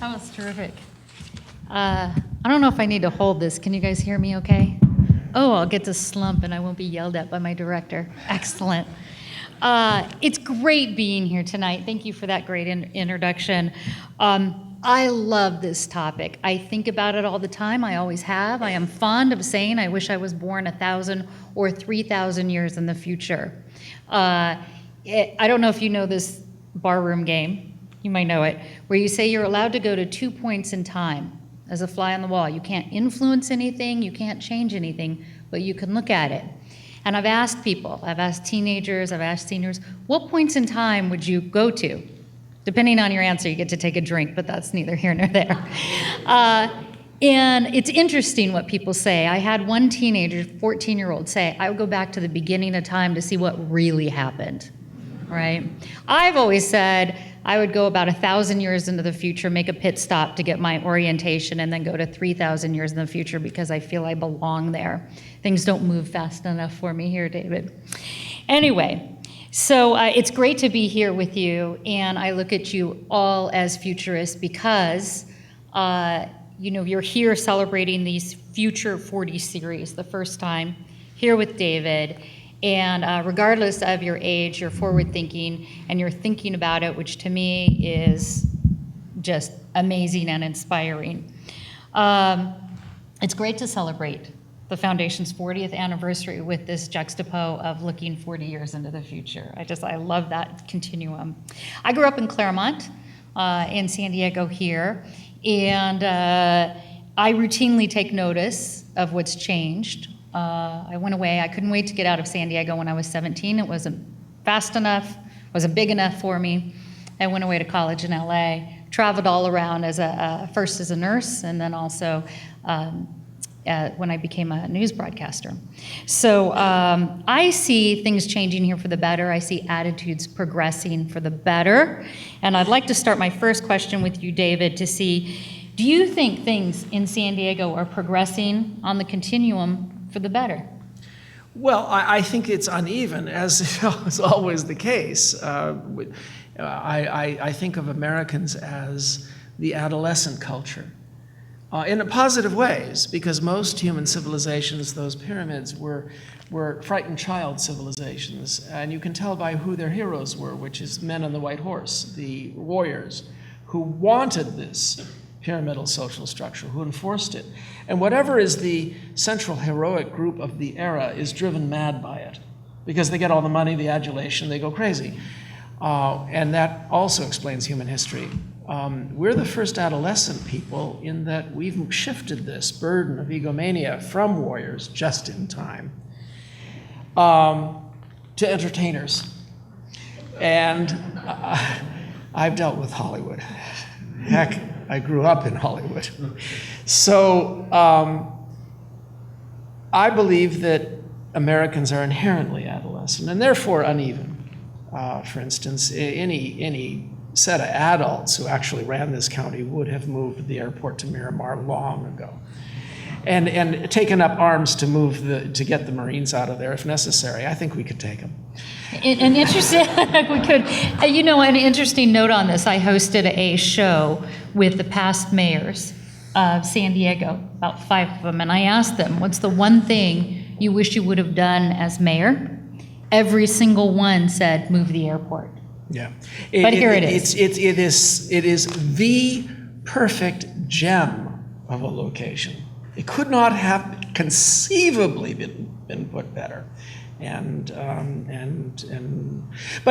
That was terrific. I don't know if I need to hold this. Can you guys hear me okay? Oh, I'll get to slump and I won't be yelled at by my director. Excellent. It's great being here tonight. Thank you for that great introduction. I love this topic. I think about it all the time. I always have. I am fond of saying I wish I was born 1,000 or 3,000 years in the future. I don't know if you know this barroom game. You might know it, where you say you're allowed to go to 2 points in time as a fly on the wall. You can't influence anything, you can't change anything, but you can look at it. And I've asked people, I've asked teenagers, I've asked seniors, what points in time would you go to? Depending on your answer, you get to take a drink, but that's neither here nor there. And it's interesting what people say. I had one teenager, 14-year-old, say, I would go back to the beginning of time to see what really happened, right? I've always said, I would go about 1,000 years into the future, make a pit stop to get my orientation, and then go to 3,000 years in the future because I feel I belong there. Things don't move fast enough for me here, David. Anyway, so it's great to be here with you, and I look at you all as futurists because you're here celebrating these Future 40 series, the first time here with David. And regardless of your age, you're forward-thinking, and you're thinking about it, which to me is just amazing and inspiring. It's great to celebrate the Foundation's 40th anniversary with this juxtapose of looking 40 years into the future. I love that continuum. I grew up in Claremont, in San Diego here, and I routinely take notice of what's changed. I went away. I couldn't wait to get out of San Diego when I was 17. It wasn't fast enough, wasn't big enough for me. I went away to college in LA, traveled all around first as a nurse, and then also when I became a news broadcaster. So I see things changing here for the better. I see attitudes progressing for the better. And I'd like to start my first question with you, David, to see, do you think things in San Diego are progressing on the continuum for the better? Well, I think it's uneven, as is always the case. I think of Americans as the adolescent culture in positive ways, because most human civilizations, those pyramids, were frightened child civilizations. And you can tell by who their heroes were, which is men on the white horse, the warriors, who wanted this pyramidal social structure, who enforced it. And whatever is the central heroic group of the era is driven mad by it, because they get all the money, the adulation, they go crazy. And that also explains human history. We're the first adolescent people in that we've shifted this burden of egomania from warriors just in time to entertainers. And I've dealt with Hollywood. Heck, I grew up in Hollywood. So I believe that Americans are inherently adolescent and therefore uneven. For instance, any set of adults who actually ran this county would have moved the airport to Miramar long ago, and taken up arms to get the Marines out of there if necessary. I think we could take them. An interesting, we could, an interesting note on this. I hosted a show with the past mayors of San Diego, about 5 of them, and I asked them, what's the one thing you wish you would have done as mayor? Every single one said, move the airport. Yeah. But here it is. It is the perfect gem of a location. It could not have conceivably been put better. But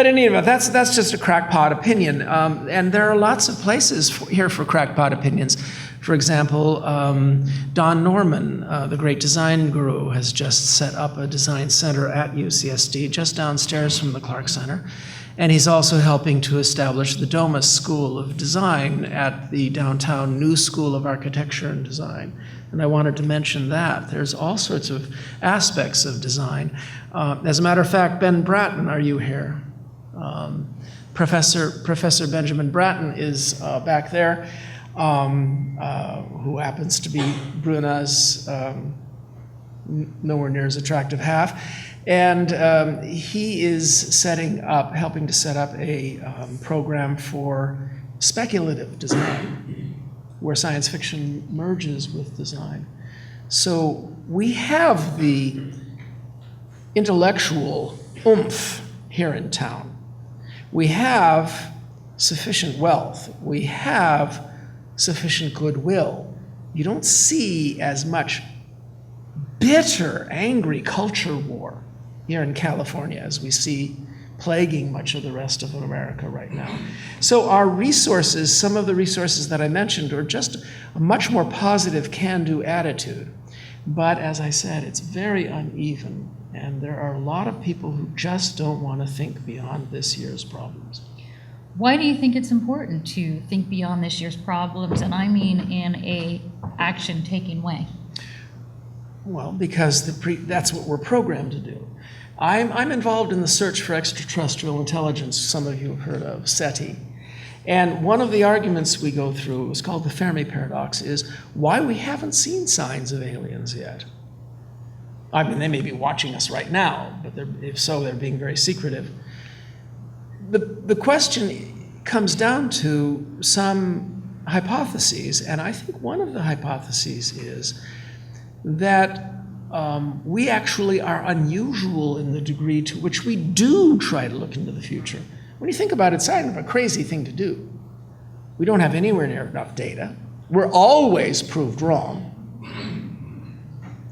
in any event, that's just a crackpot opinion. And there are lots of places here for crackpot opinions. For example, Don Norman, the great design guru, has just set up a design center at UCSD, just downstairs from the Clarke Center. And he's also helping to establish the Domus School of Design at the downtown New School of Architecture and Design. And I wanted to mention that. There's all sorts of aspects of design. As a matter of fact, Ben Bratton, are you here? Professor Benjamin Bratton is back there, who happens to be Bruna's nowhere near as attractive half. And he is helping to set up a program for speculative design. where science fiction merges with design. So we have the intellectual oomph here in town. We have sufficient wealth. We have sufficient goodwill. You don't see as much bitter, angry culture war here in California as we see plaguing much of the rest of America right now. So our resources, some of the resources that I mentioned, are just a much more positive can-do attitude. But as I said, it's very uneven, and there are a lot of people who just don't want to think beyond this year's problems. Why do you think it's important to think beyond this year's problems, and I mean in a action-taking way? Well, because that's what we're programmed to do. I'm involved in the search for extraterrestrial intelligence, some of you have heard of, SETI. And one of the arguments we go through, is called the Fermi Paradox, is why we haven't seen signs of aliens yet. I mean, they may be watching us right now, but if so, they're being very secretive. The question comes down to some hypotheses, and I think one of the hypotheses is that we actually are unusual in the degree to which we do try to look into the future. When you think about it, it's kind of a crazy thing to do. We don't have anywhere near enough data. We're always proved wrong.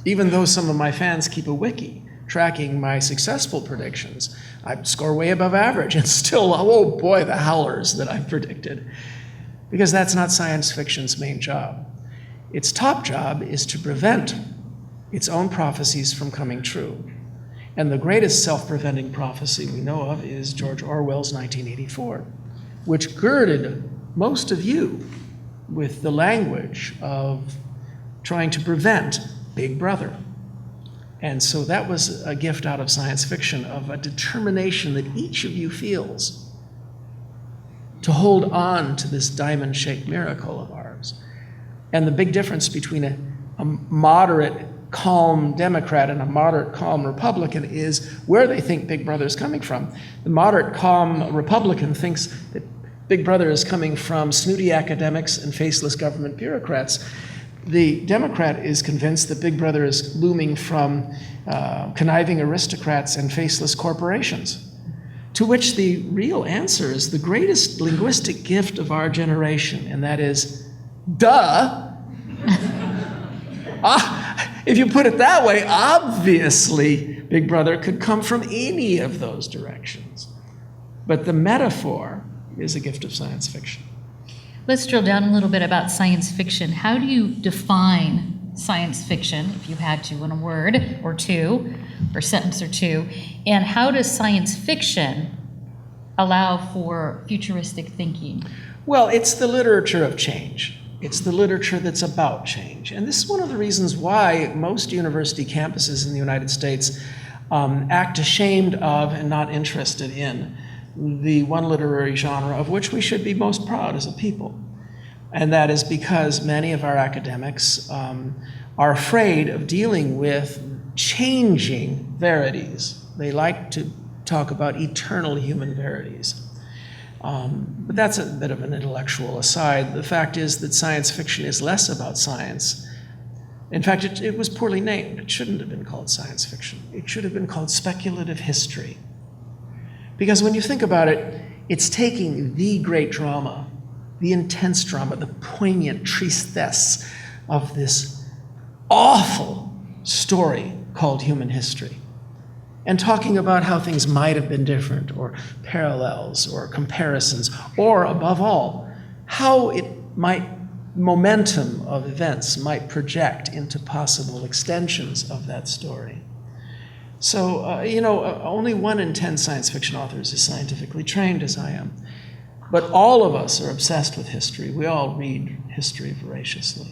Even though some of my fans keep a wiki tracking my successful predictions, I score way above average, and still, oh boy, the howlers that I've predicted. Because that's not science fiction's main job. Its top job is to prevent its own prophecies from coming true. And the greatest self-preventing prophecy we know of is George Orwell's 1984, which girded most of you with the language of trying to prevent Big Brother. And so that was a gift out of science fiction, of a determination that each of you feels to hold on to this diamond-shaped miracle of ours. And the big difference between a moderate, calm Democrat and a moderate, calm Republican is where they think Big Brother is coming from. The moderate, calm Republican thinks that Big Brother is coming from snooty academics and faceless government bureaucrats. The Democrat is convinced that Big Brother is looming from conniving aristocrats and faceless corporations. To which the real answer is the greatest linguistic gift of our generation, and that is, duh. If you put it that way, obviously Big Brother could come from any of those directions. But the metaphor is a gift of science fiction. Let's drill down a little bit about science fiction. How do you define science fiction, if you had to, in a word or two, or sentence or two? And how does science fiction allow for futuristic thinking? Well, it's the literature of change. It's the literature that's about change. And this is one of the reasons why most university campuses in the United States act ashamed of and not interested in the one literary genre of which we should be most proud as a people. And that is because many of our academics are afraid of dealing with changing verities. They like to talk about eternal human verities. But that's a bit of an intellectual aside. The fact is that science fiction is less about science. In fact, it was poorly named. It shouldn't have been called science fiction. It should have been called speculative history. Because when you think about it, it's taking the great drama, the intense drama, the poignant tristesse of this awful story called human history, and talking about how things might have been different, or parallels, or comparisons, or above all, how momentum of events might project into possible extensions of that story. So, only 1 in 10 science fiction authors is scientifically trained, as I am. But all of us are obsessed with history. We all read history voraciously.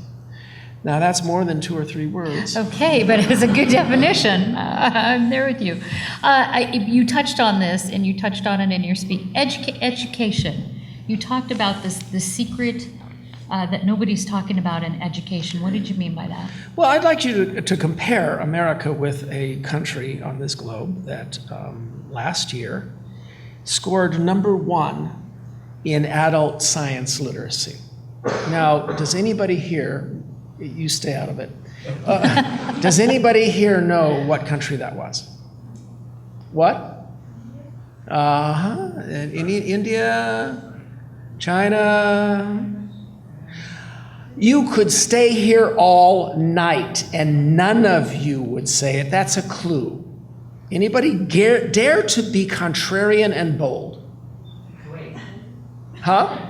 Now, that's more than 2 or 3 words. Okay, but it's a good definition. I'm there with you. You touched on this, and you touched on it in your speech. Education. You talked about the secret that nobody's talking about in education. What did you mean by that? Well, I'd like you to compare America with a country on this globe that last year scored #1 in adult science literacy. Now, does anybody here, you stay out of it, does anybody here know what country that was? What? India, China. You could stay here all night and none of you would say it. That's a clue. Anybody dare to be contrarian and bold? Huh?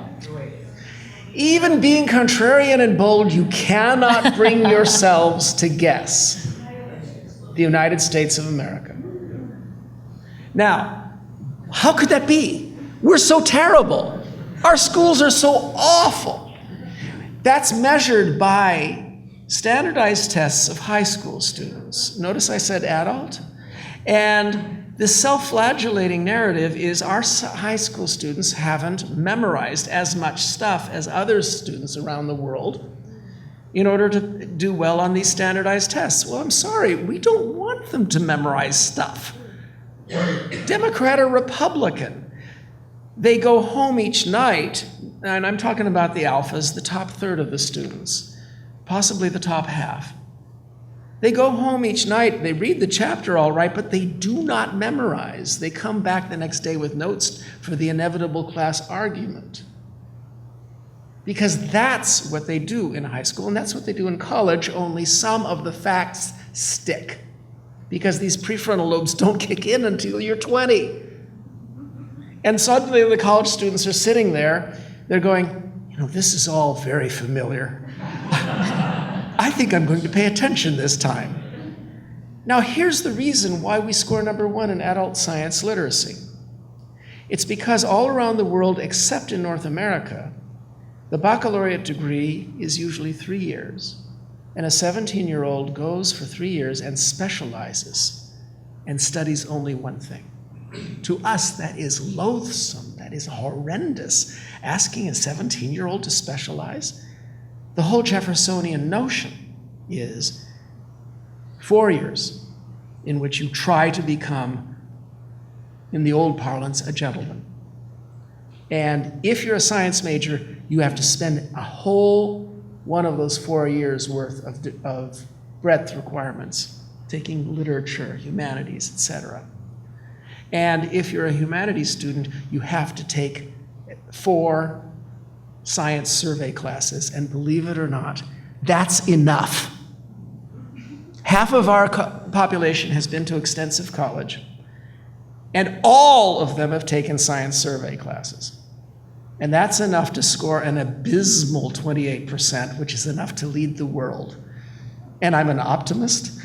Even being contrarian and bold, you cannot bring yourselves to guess. The United States of America. Now, how could that be? We're so terrible. Our schools are so awful. That's measured by standardized tests of high school students. Notice I said adult. And the self-flagellating narrative is our high school students haven't memorized as much stuff as other students around the world in order to do well on these standardized tests. Well, I'm sorry, we don't want them to memorize stuff. Democrat or Republican, they go home each night, and I'm talking about the alphas, the top third of the students, possibly the top half. They go home each night, they read the chapter all right, but they do not memorize. They come back the next day with notes for the inevitable class argument. Because that's what they do in high school, and that's what they do in college, only some of the facts stick. Because these prefrontal lobes don't kick in until you're 20. And suddenly the college students are sitting there, they're going, you know, this is all very familiar. I think I'm going to pay attention this time. Now, here's the reason why we score number 1 in adult science literacy. It's because all around the world, except in North America, the baccalaureate degree is usually 3 years. And a 17-year-old goes for 3 years and specializes and studies only one thing. To us, that is loathsome, that is horrendous. Asking a 17-year-old to specialize? The whole Jeffersonian notion is 4 years in which you try to become, in the old parlance, a gentleman. And if you're a science major, you have to spend a whole one of those 4 years worth of breadth requirements, taking literature, humanities, etc. And if you're a humanities student, you have to take 4 science survey classes, and believe it or not, that's enough. Half of our population has been to extensive college, and all of them have taken science survey classes. And that's enough to score an abysmal 28%, which is enough to lead the world. And I'm an optimist.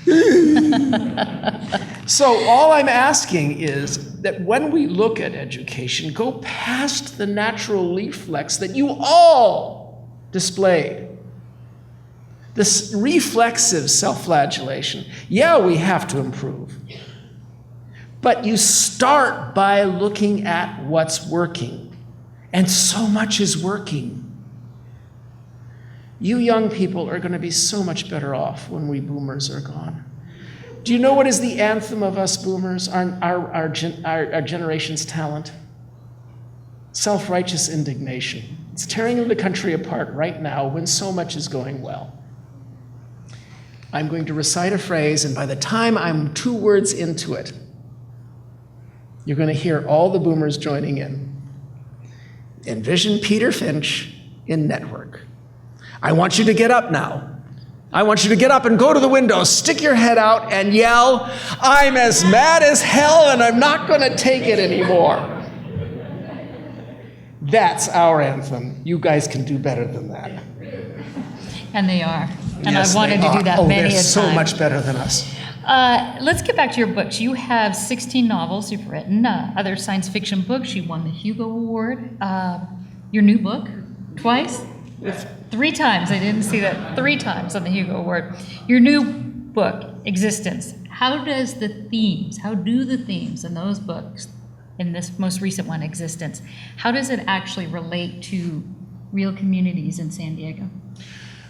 So all I'm asking is that when we look at education, go past the natural reflex that you all displayed. This reflexive self-flagellation. Yeah, we have to improve. But you start by looking at what's working. And so much is working. You young people are going to be so much better off when we boomers are gone. Do you know what is the anthem of us boomers, our generation's talent? Self-righteous indignation. It's tearing the country apart right now when so much is going well. I'm going to recite a phrase, and by the time I'm 2 words into it, you're going to hear all the boomers joining in. Envision Peter Finch in Network. I want you to get up now. I want you to get up and go to the window, stick your head out and yell, I'm as mad as hell and I'm not going to take it anymore. That's our anthem. You guys can do better than that. And they are. And Yes, I've wanted they to do are. that many a time. They're so much better than us. Let's get back to your books. You have 16 novels you've written, other science fiction books. You won the Hugo Award. Your new book, twice? 3 times. I didn't see that. 3 times on the Hugo Award. Your new book, Existence. How do the themes in those books, in this most recent one, Existence, how does it actually relate to real communities in San Diego?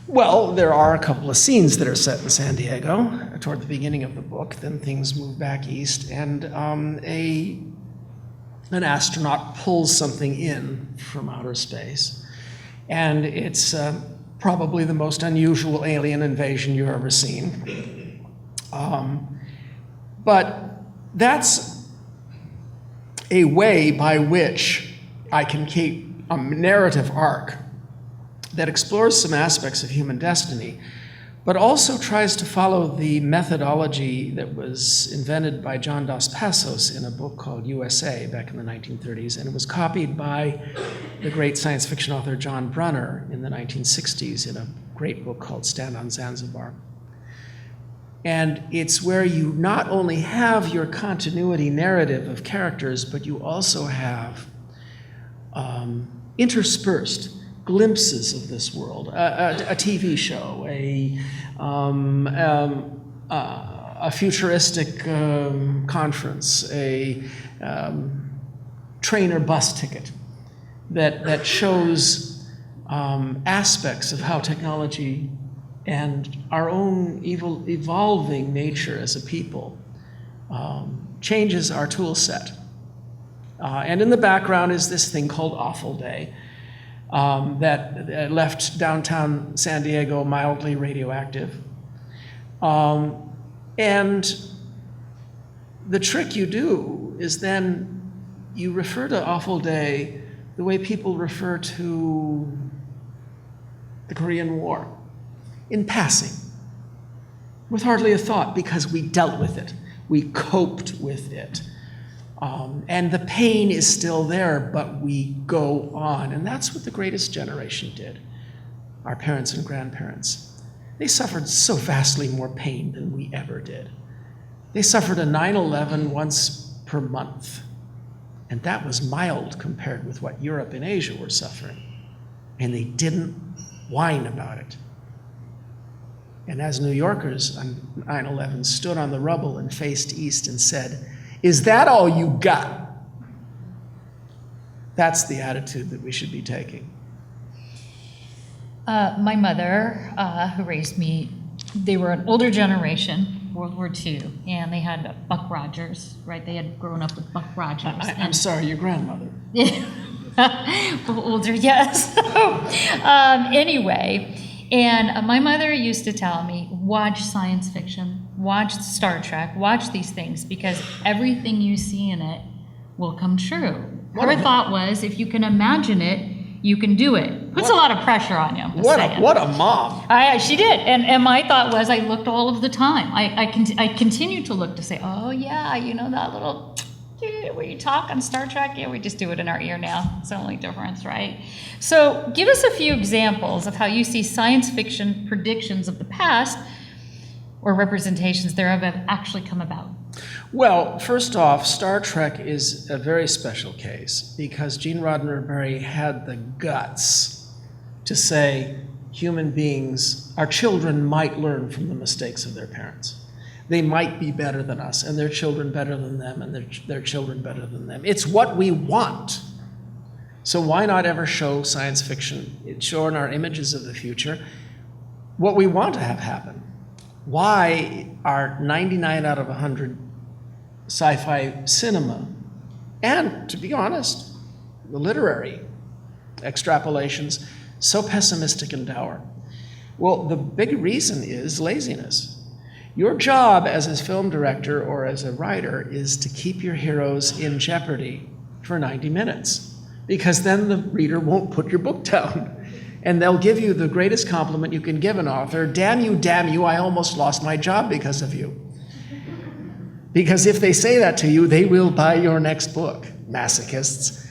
Well, there are a couple of scenes that are set in San Diego toward the beginning of the book. Then things move back east, and an astronaut pulls something in from outer space. And it's probably the most unusual alien invasion you've ever seen. But that's a way by which I can keep a narrative arc that explores some aspects of human destiny, but also tries to follow the methodology that was invented by John Dos Passos in a book called USA back in the 1930s, and it was copied by the great science fiction author John Brunner in the 1960s in a great book called Stand on Zanzibar. And it's where you not only have your continuity narrative of characters, but you also have interspersed glimpses of this world, a TV show, a futuristic conference, a train or bus ticket that shows aspects of how technology and our own evolving nature as a people changes our tool set. And in the background is this thing called Awful Day that left downtown San Diego mildly radioactive. And the trick you do is then you refer to Awful Day the way people refer to the Korean War, in passing, with hardly a thought, because we dealt with it, we coped with it. And the pain is still there, but we go on. And that's what the greatest generation did, our parents and grandparents. They suffered so vastly more pain than we ever did. They suffered a 9/11 once per month, and that was mild compared with what Europe and Asia were suffering. And they didn't whine about it. And as New Yorkers on 9/11 stood on the rubble and faced east and said, "Is that all you got?" That's the attitude that we should be taking. My mother, who raised me, they were an older generation, World War II, and they had Buck Rogers, right? They had grown up with Buck Rogers. I'm sorry, your grandmother. Older, yes. Anyway, and my mother used to tell me, watch science fiction, watch Star Trek, watch these things, because everything you see in it will come true. Her thought was, if you can imagine it, you can do it. Puts a lot of pressure on you. What a mom. She did. And my thought was, I looked all of the time. I continued to look to say, oh yeah, you know that little where you talk on Star Trek? Yeah, we just do it in our ear now. It's the only difference, right? So give us a few examples of how you see science fiction predictions of the past or representations thereof have actually come about. Well, first off, Star Trek is a very special case because Gene Roddenberry had the guts to say human beings, our children might learn from the mistakes of their parents. They might be better than us, and their children better than them, and their children better than them. It's what we want. So why not ever show science fiction, show in our images of the future, what we want to have happen? Why are 99 out of 100 sci-fi cinema, and to be honest, the literary extrapolations, so pessimistic and dour? Well, the big reason is laziness. Your job as a film director or as a writer is to keep your heroes in jeopardy for 90 minutes, because then the reader won't put your book down. And they'll give you the greatest compliment you can give an author: damn you, I almost lost my job because of you. Because if they say that to you, they will buy your next book, masochists.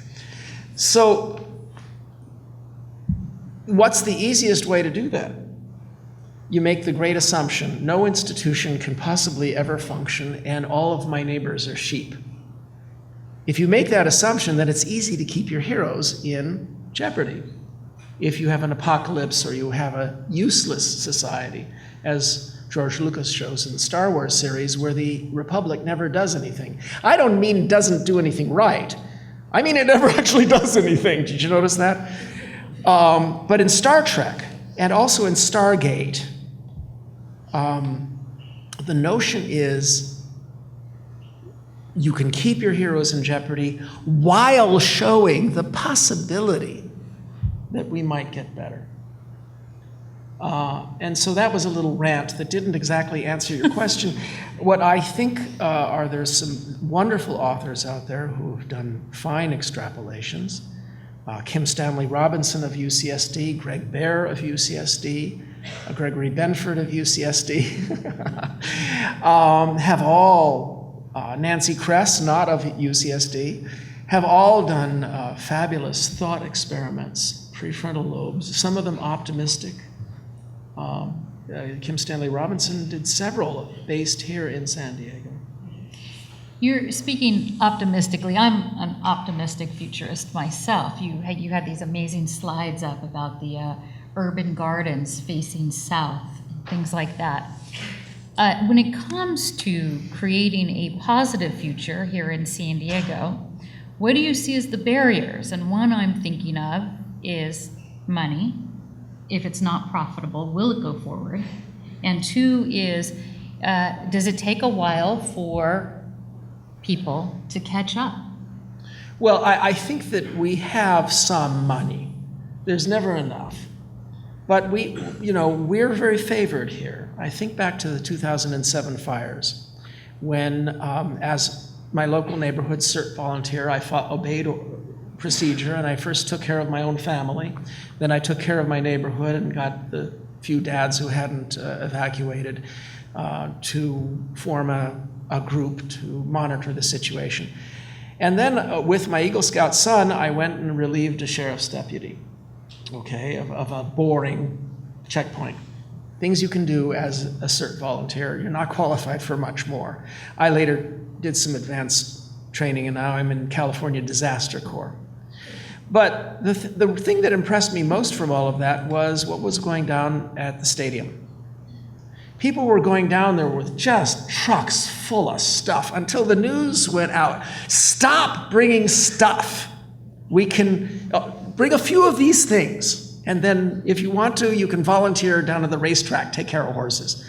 So what's the easiest way to do that? You make the great assumption: no institution can possibly ever function, and all of my neighbors are sheep. If you make that assumption, then it's easy to keep your heroes in jeopardy. If you have an apocalypse or you have a useless society, as George Lucas shows in the Star Wars series, where the Republic never does anything. I don't mean doesn't do anything right. I mean it never actually does anything. Did you notice that? But in Star Trek, and also in Stargate, the notion is you can keep your heroes in jeopardy while showing the possibility that we might get better. And so that was a little rant that didn't exactly answer your question. What I think there's some wonderful authors out there who have done fine extrapolations. Kim Stanley Robinson of UCSD, Greg Baer of UCSD, Gregory Benford of UCSD, have all, Nancy Kress, not of UCSD, have all done fabulous thought experiments, prefrontal lobes, some of them optimistic. Kim Stanley Robinson did several based here in San Diego. You're speaking optimistically. I'm an optimistic futurist myself. You had these amazing slides up about the urban gardens facing south, and things like that. When it comes to creating a positive future here in San Diego, what do you see as the barriers? And one I'm thinking of is money. If it's not profitable, will it go forward? And two is, does it take a while for people to catch up? Well, I think that we have some money. There's never enough. But we're very favored here. I think back to the 2007 fires, when, as my local neighborhood CERT volunteer, I obeyed procedure, and I first took care of my own family. Then I took care of my neighborhood and got the few dads who hadn't evacuated to form a group to monitor the situation. And then with my Eagle Scout son, I went and relieved a sheriff's deputy, of a boring checkpoint. Things you can do as a CERT volunteer. You're not qualified for much more. I later did some advanced training, and now I'm in California Disaster Corps. But the thing that impressed me most from all of that was what was going down at the stadium. People were going down there with just trucks full of stuff until the news went out. Stop bringing stuff. We can bring a few of these things, and then if you want to, you can volunteer down at the racetrack, take care of horses.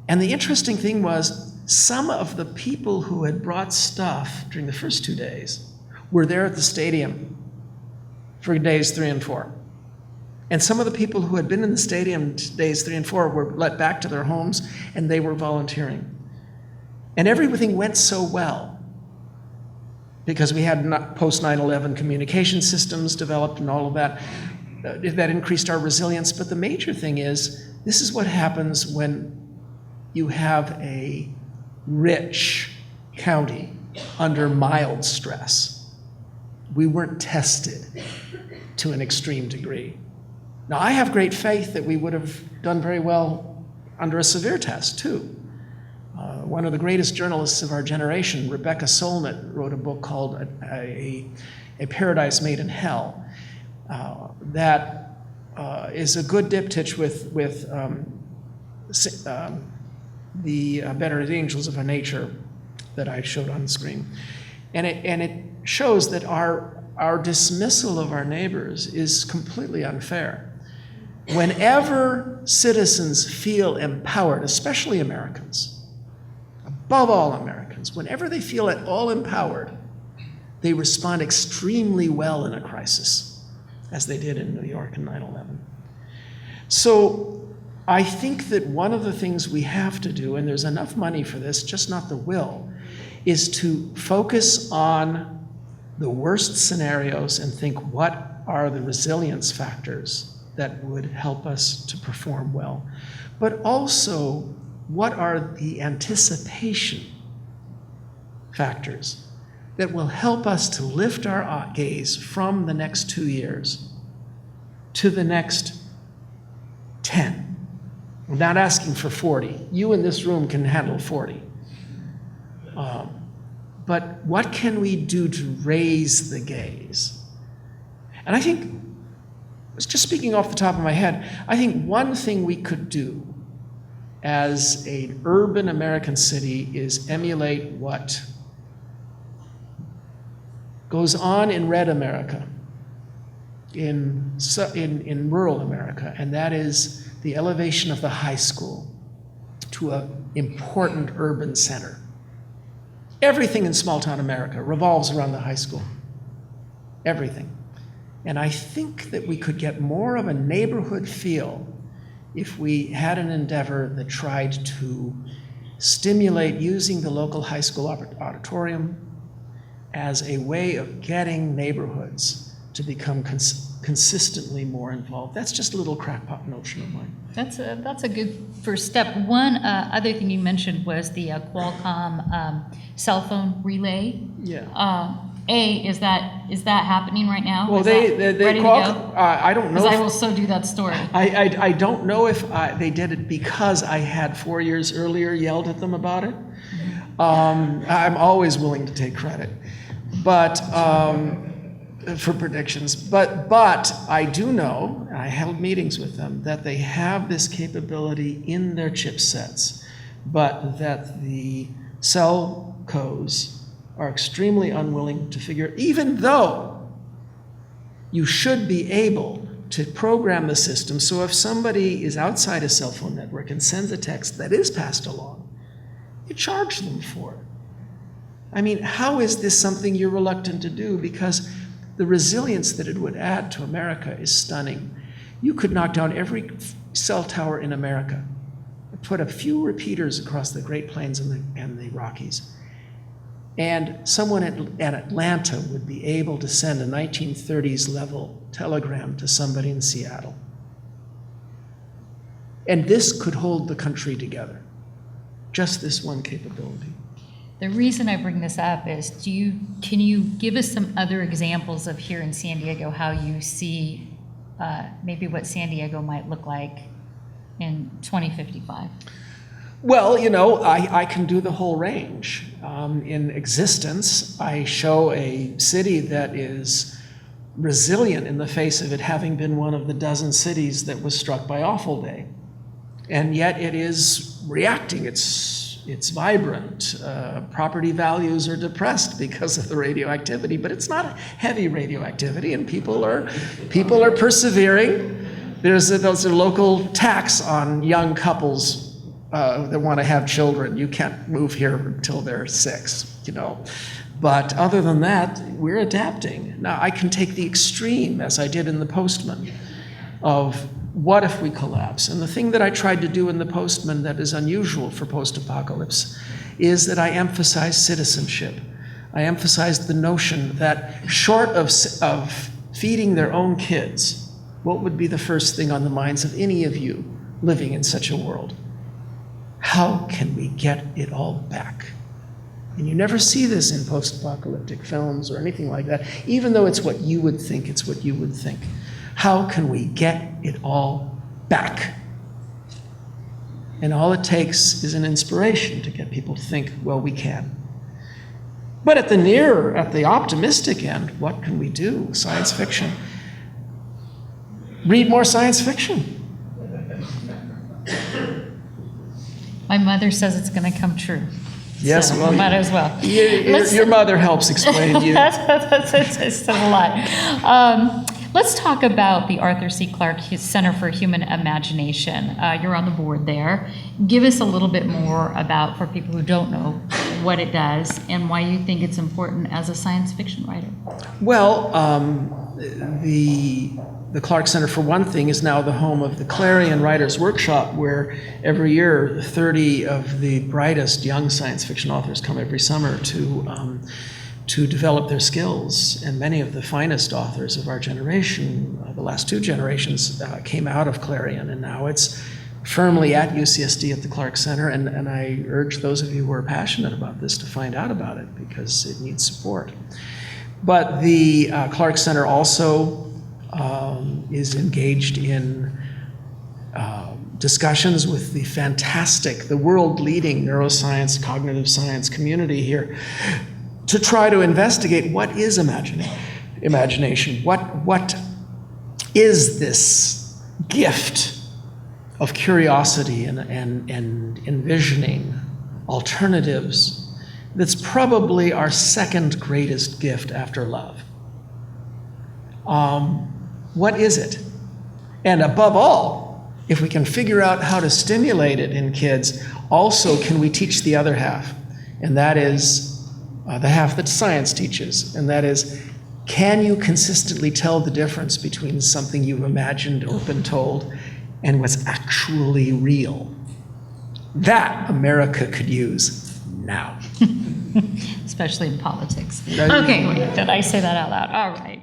And the interesting thing was, some of the people who had brought stuff during the first 2 days were there at the stadium for days 3 and 4. And some of the people who had been in the stadium days 3 and 4 were let back to their homes, and they were volunteering. And everything went so well because we had post 9/11 communication systems developed and all of that. That increased our resilience. But the major thing is, this is what happens when you have a rich county under mild stress. We weren't tested to an extreme degree. Now, I have great faith that we would have done very well under a severe test, too. One of the greatest journalists of our generation, Rebecca Solnit, wrote a book called A Paradise Made in Hell. That is a good diptych with the Better Angels of Our Nature that I showed on the screen. And it shows that our dismissal of our neighbors is completely unfair. Whenever citizens feel empowered, especially Americans, above all Americans, whenever they feel at all empowered, they respond extremely well in a crisis, as they did in New York in 9/11. So I think that one of the things we have to do, and there's enough money for this, just not the will, is to focus on the worst scenarios and think, what are the resilience factors that would help us to perform well? But also, what are the anticipation factors that will help us to lift our gaze from the next 2 years to the next 10? I'm not asking for 40. You in this room can handle 40. But what can we do to raise the gaze? And I think, just speaking off the top of my head, I think one thing we could do as an urban American city is emulate what goes on in red America, in rural America, and that is the elevation of the high school to an important urban center. Everything in small town America revolves around the high school. Everything. And I think that we could get more of a neighborhood feel if we had an endeavor that tried to stimulate using the local high school auditorium as a way of getting neighborhoods to become consistently more involved. That's just a little crackpot notion of mine. That's a good first step. One other thing you mentioned was the Qualcomm cell phone relay. Yeah. Is that happening right now? Well, Is they that ready to Qualcomm, go? I don't know. Because I will so do that story. I don't know if they did it because I had 4 years earlier yelled at them about it. I'm always willing to take credit, but for predictions. But I do know, and I held meetings with them, that they have this capability in their chipsets, but that the cellcos are extremely unwilling to figure, even though you should be able to program the system so if somebody is outside a cell phone network and sends a text that is passed along, you charge them for it. I mean, how is this something you're reluctant to do? Because the resilience that it would add to America is stunning. You could knock down every cell tower in America, put a few repeaters across the Great Plains and the Rockies, and someone at Atlanta would be able to send a 1930s level telegram to somebody in Seattle. And this could hold the country together. Just this one capability. The reason I bring this up is, can you give us some other examples of here in San Diego how you see maybe what San Diego might look like in 2055? Well, you know, I can do the whole range. In existence, I show a city that is resilient in the face of it having been one of the dozen cities that was struck by awful day. And yet it is reacting. It's vibrant. Property values are depressed because of the radioactivity, but it's not heavy radioactivity, and people are persevering. There's a local tax on young couples that want to have children. You can't move here until they're 6, you know. But other than that, we're adapting. Now, I can take the extreme, as I did in The Postman, of what if we collapse? And the thing that I tried to do in The Postman that is unusual for post-apocalypse is that I emphasize citizenship. I emphasized the notion that short of feeding their own kids, what would be the first thing on the minds of any of you living in such a world? How can we get it all back? And you never see this in post-apocalyptic films or anything like that, even though it's what you would think, it's what you would think. How can we get it all back? And all it takes is an inspiration to get people to think, well, we can. But at the optimistic end, what can we do? Science fiction. Read more science fiction. My mother says it's going to come true. Yes, so well, might as well. Your mother helps explain to you. That's a lot. Let's talk about the Arthur C. Clarke Center for Human Imagination. You're on the board there. Give us a little bit more about, for people who don't know, what it does and why you think it's important as a science fiction writer. Well, the Clarke Center, for one thing, is now the home of the Clarion Writers Workshop, where every year 30 of the brightest young science fiction authors come every summer to develop their skills. And many of the finest authors of our generation, the last 2 generations, came out of Clarion, and now it's firmly at UCSD at the Clarke Center. And I urge those of you who are passionate about this to find out about it, because it needs support. But the Clarke Center also is engaged in discussions with the world-leading neuroscience, cognitive science community here to try to investigate what is imagination. What is this gift of curiosity and envisioning alternatives that's probably our second greatest gift after love? What is it? And above all, if we can figure out how to stimulate it in kids, also can we teach the other half? And that is the half that science teaches, and that is Can you consistently tell the difference between something you've imagined or been told and what's actually real? That America could use now. Especially in politics. Okay, wait, did I say that out loud? All right.